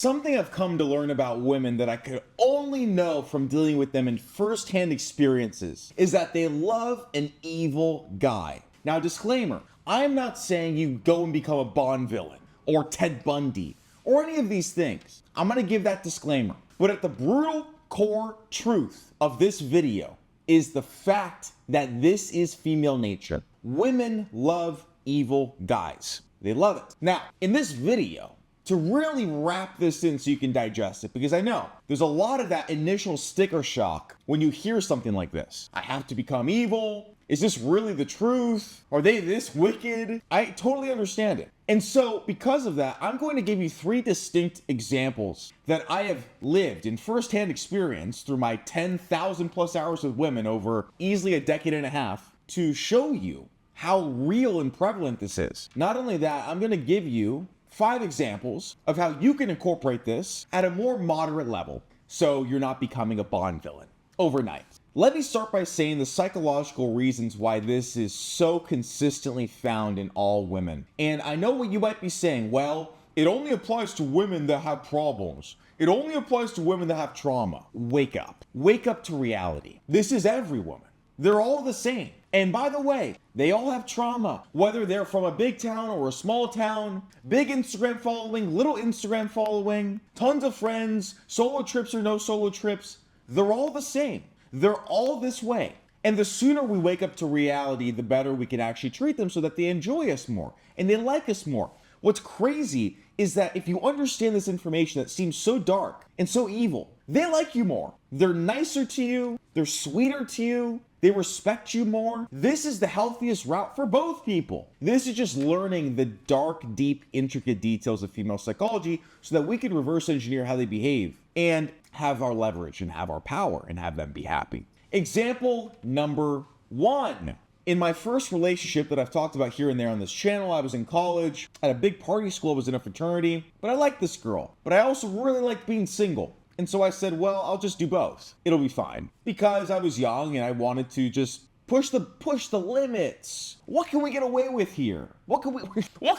Something I've come to learn about women that I could only know from dealing with them in first-hand experiences is that they love an evil guy. Now, disclaimer, I'm not saying you go and become a Bond villain or Ted Bundy or any of these things. I'm gonna give that disclaimer. But at the brutal core truth of this video is the fact that this is female nature. Women love evil guys. They love it. Now, in this video, to really wrap this in so you can digest it, because I know there's a lot of that initial sticker shock when you hear something like this. I have to become evil. Is this really the truth? Are they this wicked? I totally understand it. And so because of that, I'm going to give you 3 distinct examples that I have lived in firsthand experience through my 10,000 plus hours with women over easily a decade and a half to show you how real and prevalent this is. Not only that, I'm going to give you 5 examples of how you can incorporate this at a more moderate level so you're not becoming a Bond villain overnight. Let me start by saying the psychological reasons why this is so consistently found in all women. And I know what you might be saying, well, it only applies to women that have problems. It only applies to women that have trauma. Wake up. Wake up to reality. This is every woman. They're all the same. And by the way, they all have trauma, whether they're from a big town or a small town, big Instagram following, little Instagram following, tons of friends, solo trips or no solo trips. They're all the same. They're all this way. And the sooner we wake up to reality, the better we can actually treat them so that they enjoy us more and they like us more. What's crazy is that if you understand this information that seems so dark and so evil, they like you more. They're nicer to you. They're sweeter to you. They respect you more. This is the healthiest route for both people. This is just learning the dark, deep, intricate details of female psychology so that we can reverse engineer how they behave and have our leverage and have our power and have them be happy. Example number 1. In my first relationship that I've talked about here and there on this channel, I was in college, at a big party school, I was in a fraternity, but I liked this girl. But I also really liked being single. And so I said, well, I'll just do both. It'll be fine. Because I was young and I wanted to just push the limits. What can we get away with here? What can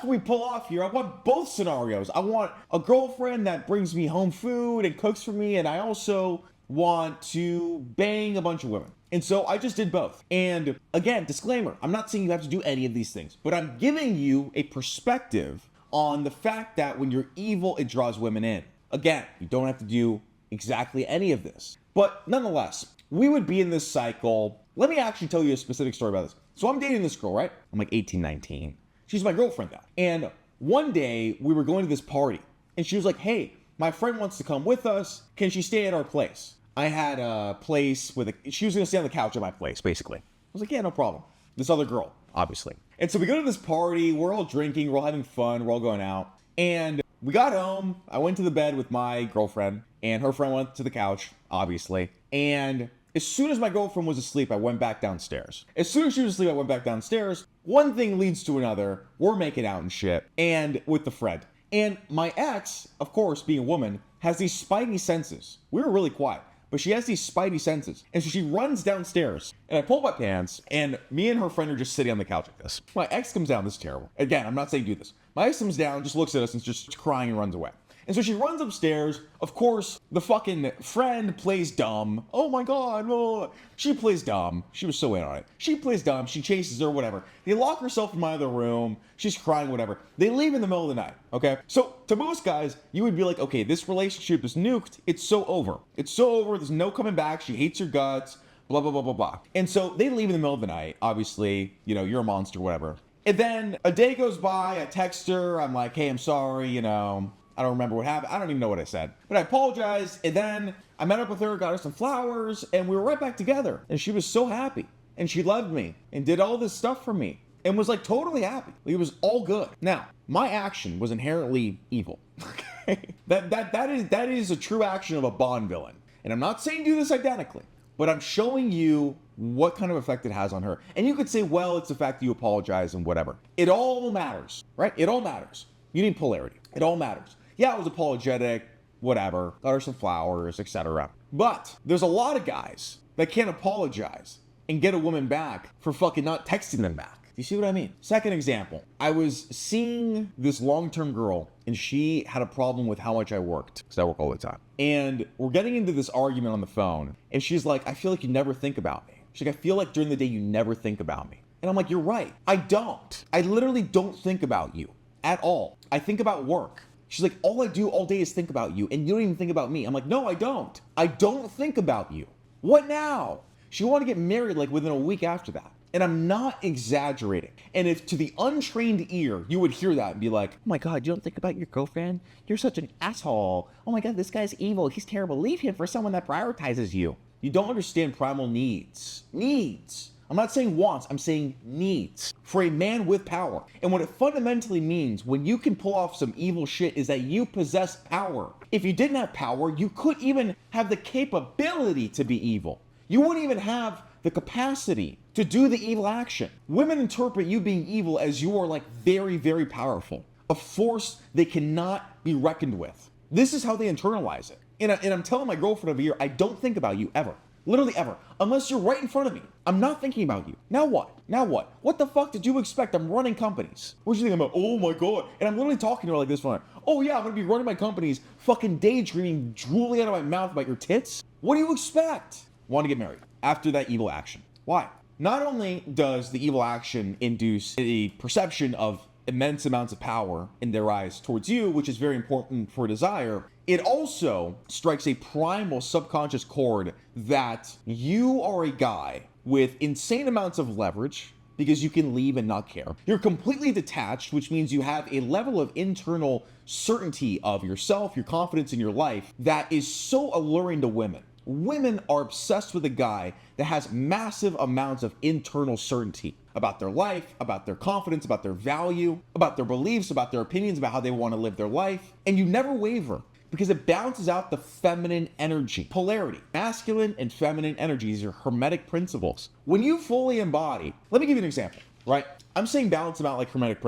we pull off here? I want both scenarios. I want a girlfriend that brings me home food and cooks for me, and I also want to bang a bunch of women. And so I just did both. And again, disclaimer, I'm not saying you have to do any of these things, but I'm giving you a perspective on the fact that when you're evil, it draws women in. Again, you don't have to do exactly any of this. But nonetheless, we would be in this cycle. Let me actually tell you a specific story about this. So I'm dating this girl, right? I'm like 18, 19. She's my girlfriend now. And one day we were going to this party and she was like, hey, my friend wants to come with us. Can she stay at our place? I had a place she was going to stay on the couch at my place, basically. I was like, yeah, no problem. This other girl, obviously. And so we go to this party. We're all drinking. We're all having fun. We're all going out. And we got home. I went to the bed with my girlfriend and her friend went to the couch, obviously. And as soon as my girlfriend was asleep, I went back downstairs. As soon as she was asleep, I went back downstairs. One thing leads to another. We're making out and shit. And with the friend. And my ex, of course, being a woman, has these spidey senses. We were really quiet, but she has these spidey senses. And so she runs downstairs and I pull my pants and me and her friend are just sitting on the couch like this. My ex comes down. This is terrible. Again, I'm not saying do this. My ex comes down, just looks at us and just crying and runs away. And so she runs upstairs. Of course, the fucking friend plays dumb. Oh my God. Oh. She plays dumb. She was so in on it. She plays dumb. She chases her, whatever. They lock herself in my other room. She's crying, whatever. They leave in the middle of the night. Okay. So to most guys, you would be like, okay, this relationship is nuked. It's so over. It's so over. There's no coming back. She hates your guts. Blah, blah, blah, blah, blah. And so they leave in the middle of the night. Obviously, you're a monster, whatever. And then a day goes by. I text her. I'm like, hey, I'm sorry. I don't remember what happened. I don't even know what I said. But I apologized. And then I met up with her, got her some flowers, and we were right back together. And she was so happy. And she loved me and did all this stuff for me and was like totally happy. It was all good. Now, my action was inherently evil. Okay? That is a true action of a Bond villain. And I'm not saying do this identically, but I'm showing you what kind of effect it has on her. And you could say, well, it's the fact that you apologize and whatever. It all matters, right? It all matters. You need polarity. It all matters. Yeah, I was apologetic, whatever, got her some flowers, etc. But there's a lot of guys that can't apologize and get a woman back for fucking not texting them back. you see what I mean? Second example, I was seeing this long-term girl and she had a problem with how much I worked because I work all the time. And we're getting into this argument on the phone and she's like, I feel like you never think about me. She's like, I feel like during the day you never think about me. And I'm like, you're right. I don't. I literally don't think about you at all. I think about work. She's like, all I do all day is think about you and you don't even think about me. I'm like, no, I don't. I don't think about you. What now? She wanted to get married like within a week after that. And I'm not exaggerating. And if to the untrained ear, you would hear that and be like, oh my God, you don't think about your girlfriend? You're such an asshole. Oh my God, this guy's evil. He's terrible. Leave him for someone that prioritizes you. You don't understand primal needs. Needs. I'm not saying wants, I'm saying needs for a man with power. And what it fundamentally means when you can pull off some evil shit is that you possess power. If you didn't have power, you couldn't even have the capability to be evil. You wouldn't even have the capacity to do the evil action. Women interpret you being evil as you are like very, very powerful, a force they cannot be reckoned with. This is how they internalize it. And I'm telling my girlfriend over here, I don't think about you ever. Literally ever. Unless you're right in front of me. I'm not thinking about you. Now what? Now what? What the fuck did you expect? I'm running companies. What do you think about? Oh my God. And I'm literally talking to her like this one. Oh yeah, I'm gonna be running my companies, fucking daydreaming, drooling out of my mouth about your tits. What do you expect? Want to get married after that evil action. Why? Not only does the evil action induce a perception of immense amounts of power in their eyes towards you, which is very important for desire, it also strikes a primal subconscious chord that you are a guy with insane amounts of leverage because you can leave and not care. You're completely detached, which means you have a level of internal certainty of yourself, your confidence in your life that is so alluring to women. Women are obsessed with a guy that has massive amounts of internal certainty about their life, about their confidence, about their value, about their beliefs, about their opinions, about how they want to live their life. And you never waver because it balances out the feminine energy. Polarity, masculine and feminine energies are hermetic principles. When you fully embody, let me give you an example, right? I'm saying balance them out like hermetic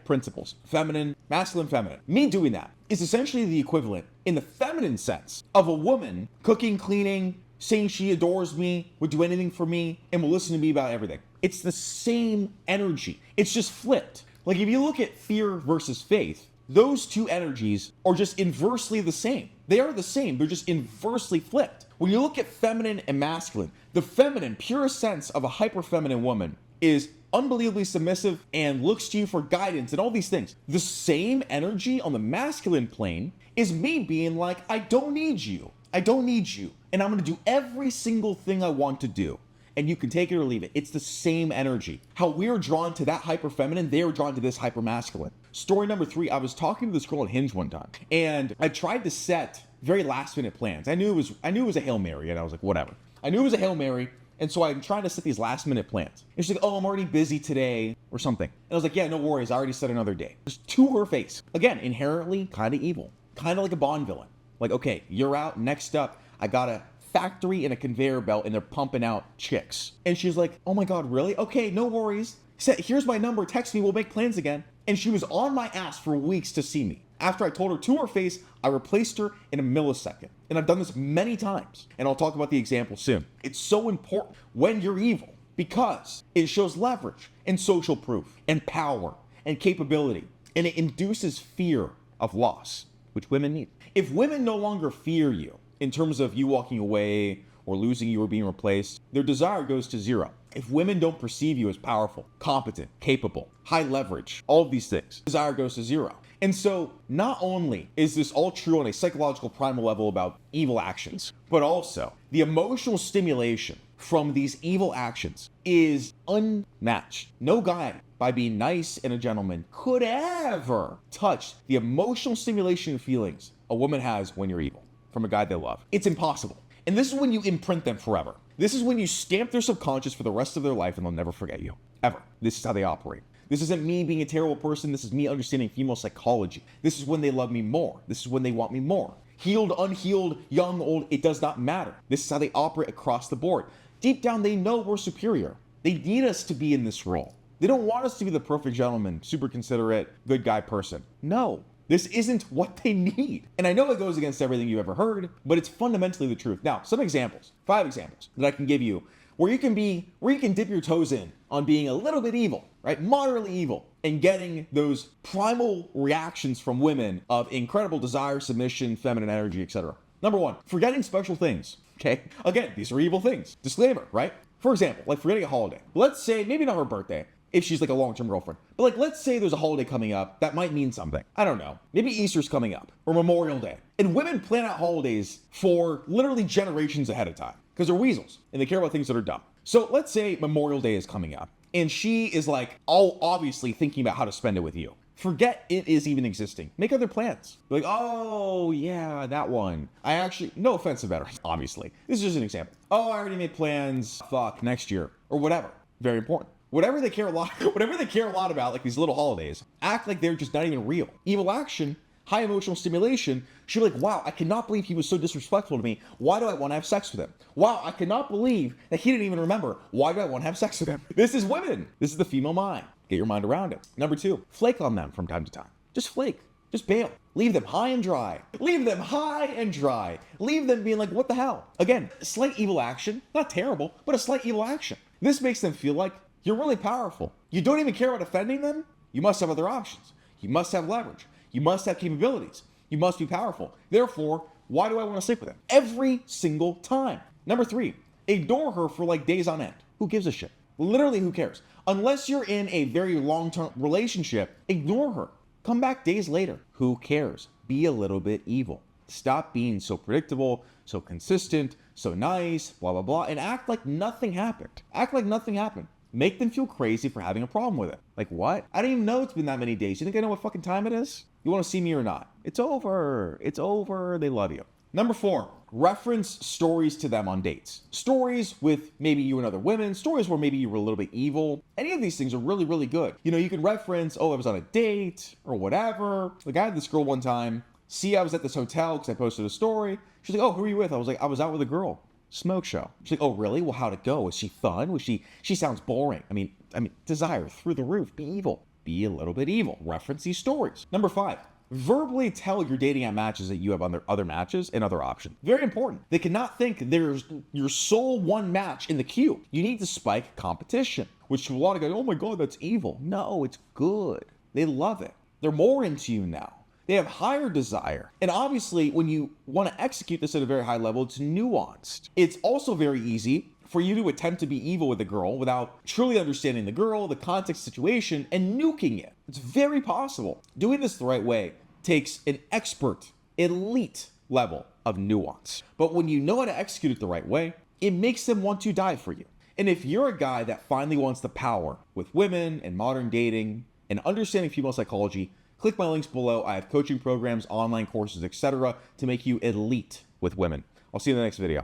principles. Feminine, masculine, feminine. Me doing that is essentially the equivalent in the feminine sense of a woman cooking, cleaning, saying she adores me, would do anything for me, and will listen to me about everything. It's the same energy. It's just flipped. Like if you look at fear versus faith, those two energies are just inversely the same. They are the same, they're just inversely flipped. When you look at feminine and masculine, the feminine, purest sense of a hyper-feminine woman is unbelievably submissive and looks to you for guidance and all these things. The same energy on the masculine plane is me being like, I don't need you. I don't need you. And I'm gonna do every single thing I want to do. And you can take it or leave it. It's the same energy. How we're drawn to that hyper feminine, they are drawn to this hyper masculine. Story number 3, I was talking to this girl on Hinge one time, and I tried to set very last minute plans. I knew it was a Hail Mary, and I was like, whatever. I knew it was a Hail Mary, and so I'm trying to set these last minute plans. And she's like, oh, I'm already busy today, or something. And I was like, yeah, no worries, I already set another day. Just to her face. Again, inherently kind of evil. Kind of like a Bond villain. Like, okay, you're out, next up, I got a factory and a conveyor belt and they're pumping out chicks. And she's like, oh my God, really? Okay, no worries. Here's my number, text me, we'll make plans again. And she was on my ass for weeks to see me. After I told her to her face, I replaced her in a millisecond. And I've done this many times, and I'll talk about the example soon. It's so important when you're evil because it shows leverage and social proof and power and capability, and it induces fear of loss, which women need. If women no longer fear you in terms of you walking away or losing you or being replaced, their desire goes to zero. If women don't perceive you as powerful, competent, capable, high leverage, all of these things, desire goes to zero. And so not only is this all true on a psychological primal level about evil actions, but also the emotional stimulation from these evil actions is unmatched. No guy, by being nice and a gentleman, could ever touch the emotional stimulation and feelings a woman has when you're evil from a guy they love. It's impossible. And this is when you imprint them forever. This is when you stamp their subconscious for the rest of their life and they'll never forget you. Ever. This is how they operate. This isn't me being a terrible person. This is me understanding female psychology. This is when they love me more. This is when they want me more. Healed, unhealed, young, old, it does not matter. This is how they operate across the board. Deep down, they know we're superior. They need us to be in this role. They don't want us to be the perfect gentleman, super considerate, good guy person. No. This isn't what they need. And I know it goes against everything you ever heard, but it's fundamentally the truth. Now, some examples, 5 examples that I can give you where you can dip your toes in on being a little bit evil, right? Moderately evil, and getting those primal reactions from women of incredible desire, submission, feminine energy, etc. Number one, forgetting special things. Okay? Again, these are evil things. Disclaimer, right? For example, like forgetting a holiday. Let's say, maybe not her birthday, if she's like a long-term girlfriend. But like, let's say there's a holiday coming up that might mean something. I don't know. Maybe Easter's coming up, or Memorial Day. And women plan out holidays for literally generations ahead of time, because they're weasels, and they care about things that are dumb. So let's say Memorial Day is coming up, and she is like, all obviously thinking about how to spend it with you. Forget it is even existing. Make other plans. Like, oh yeah, that one. No offense to veterans, obviously. This is just an example. Oh, I already made plans, next year, or whatever. Very important. Whatever they care a lot about, like these little holidays, act like they're just not even real. Evil action, high emotional stimulation, she'll be like, wow, I cannot believe he was so disrespectful to me. Why do I want to have sex with him? Wow, I cannot believe that he didn't even remember. Why do I want to have sex with him? This is women. This is the female mind. Get your mind around it. Number two, flake on them from time to time. Just flake. Just bail. Leave them high and dry. Leave them high and dry. Leave them being like, what the hell? Again, slight evil action. Not terrible, but a slight evil action. This makes them feel like you're really powerful. You don't even care about offending them? You must have other options. You must have leverage. You must have capabilities. You must be powerful. Therefore, why do I want to sleep with them? Every single time. Number three, ignore her for like days on end. Who gives a shit? Literally, who cares? Unless you're in a very long-term relationship, ignore her. Come back days later. Who cares? Be a little bit evil. Stop being so predictable, so consistent, so nice, blah, blah, blah, and act like nothing happened. Act like nothing happened. Make them feel crazy for having a problem with it. Like, what? I didn't even know it's been that many days. You think I know what fucking time it is? You want to see me or not? It's over. It's over. They love you. Number four, reference stories to them on dates. Stories with maybe you and other women, stories where maybe you were a little bit evil. Any of these things are really, really good. You know, you can reference, oh, I was on a date or whatever. Like I had this girl one time. I was at this hotel because I posted a story. She's like, oh, who are you with? I was like, I was out with a girl. Smoke show. She's like, oh, really? Well, how'd it go? Was she fun? She sounds boring. I mean, desire through the roof. Be evil. Be a little bit evil. Reference these stories. Number five, verbally tell your dating app matches that you have other matches and other options. Very important. They cannot think there's your sole one match in the queue. You need to spike competition, which a lot of guys, oh my God, that's evil. No, it's good. They love it. They're more into you now. They have higher desire. And obviously, when you want to execute this at a very high level, it's nuanced. It's also very easy for you to attempt to be evil with a girl without truly understanding the girl, the context, situation, and nuking it. It's very possible. Doing this the right way takes an expert, elite level of nuance. But when you know how to execute it the right way, it makes them want to die for you. And if you're a guy that finally wants the power with women and modern dating and understanding female psychology, click my links below. I have coaching programs, online courses, etc. to make you elite with women. I'll see you in the next video.